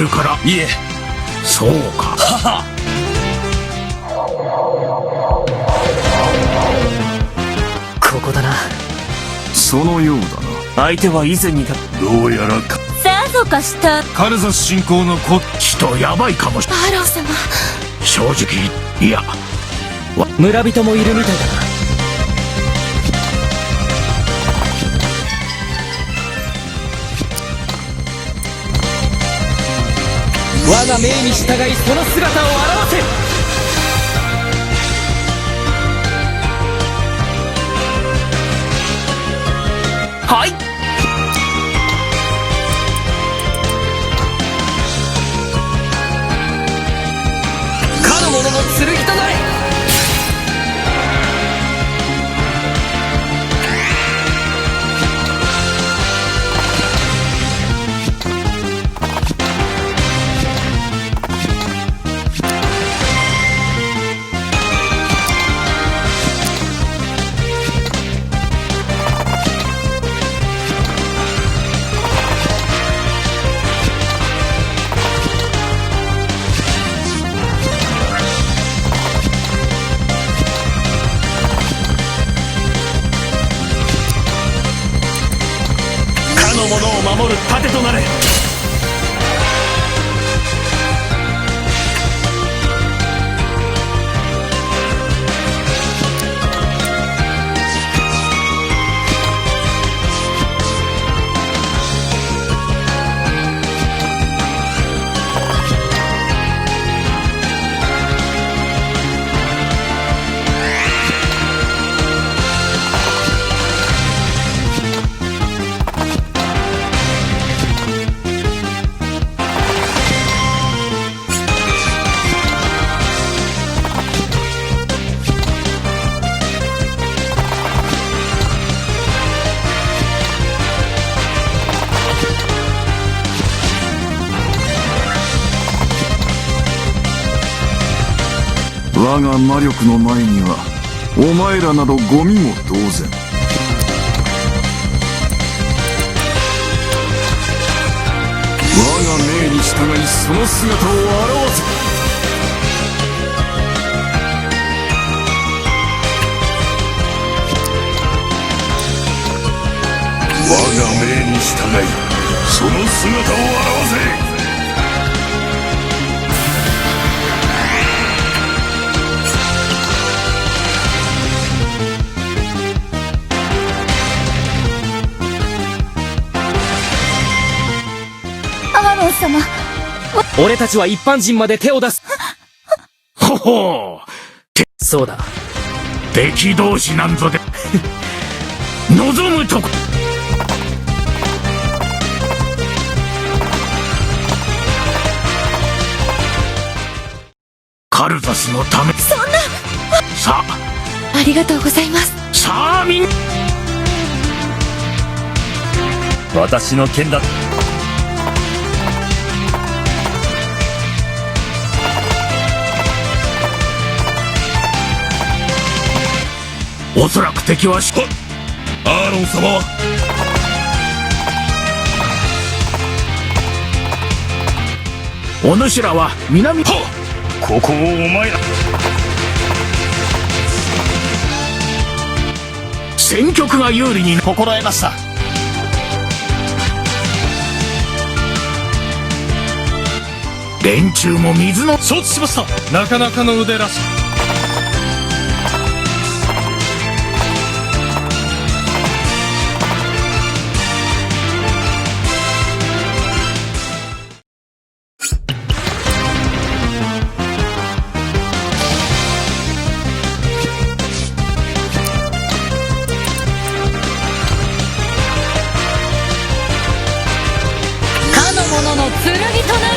るから。いえ。そうか。はは。ここだな。そのようだな。相手は以前にどうやらか。さぞかした。カルザス侵攻の人やばいかもしれない。バロン様。正直、いや村人もいるみたいだな。我が命に従いその姿を現せ。はい。かの者の剣となれ。者を守る盾となれ。我が魔力の前にはお前らなどゴミも同然。我が命に従いその姿を現せ。我が命に従いその姿を現せ。アーロン様。俺たちは一般人まで手を出す。ほほう。そうだ。敵同士なんぞで望むとこ。カルザスのため。そんな。さあ。ありがとうございます。さあみんな。私の剣だ。おそらく敵はアーロン様はお主らは南。ここをお前ら。戦局が有利に心得ました。連中も水の。承知しました。なかなかの腕らしい。かの者の剣となる。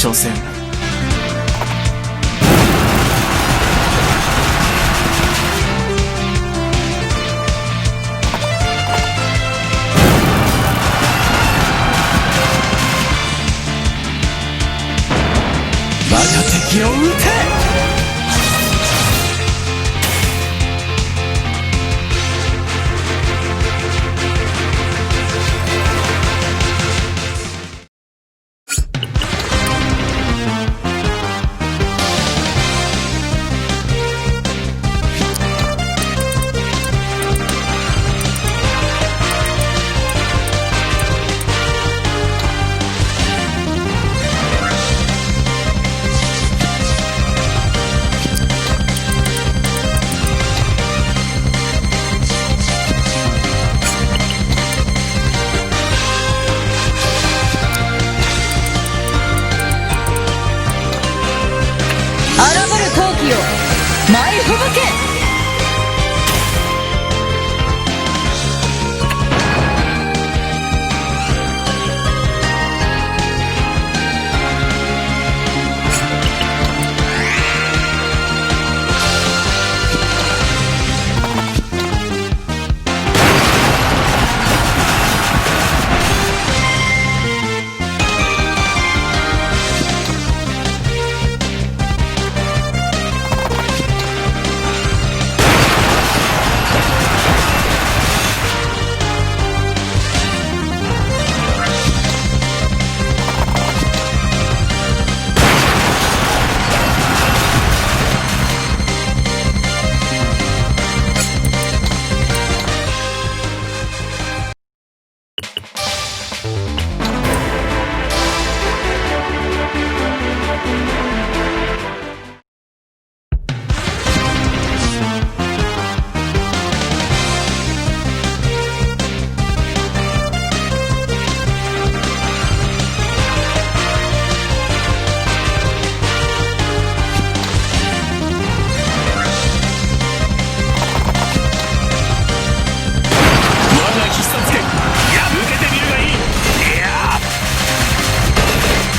所詮我が敵を撃て。荒ぶる闘気よ舞い吹雪け。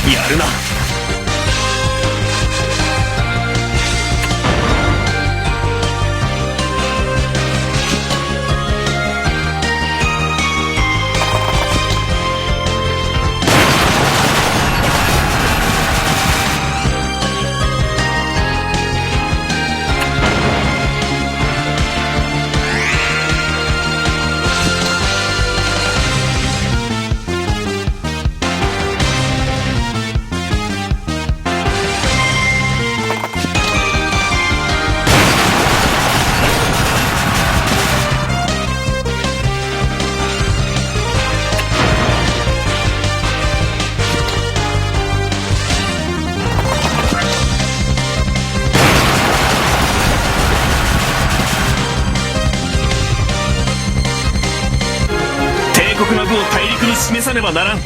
やるな。帝国の部を大陸に示さねばならん。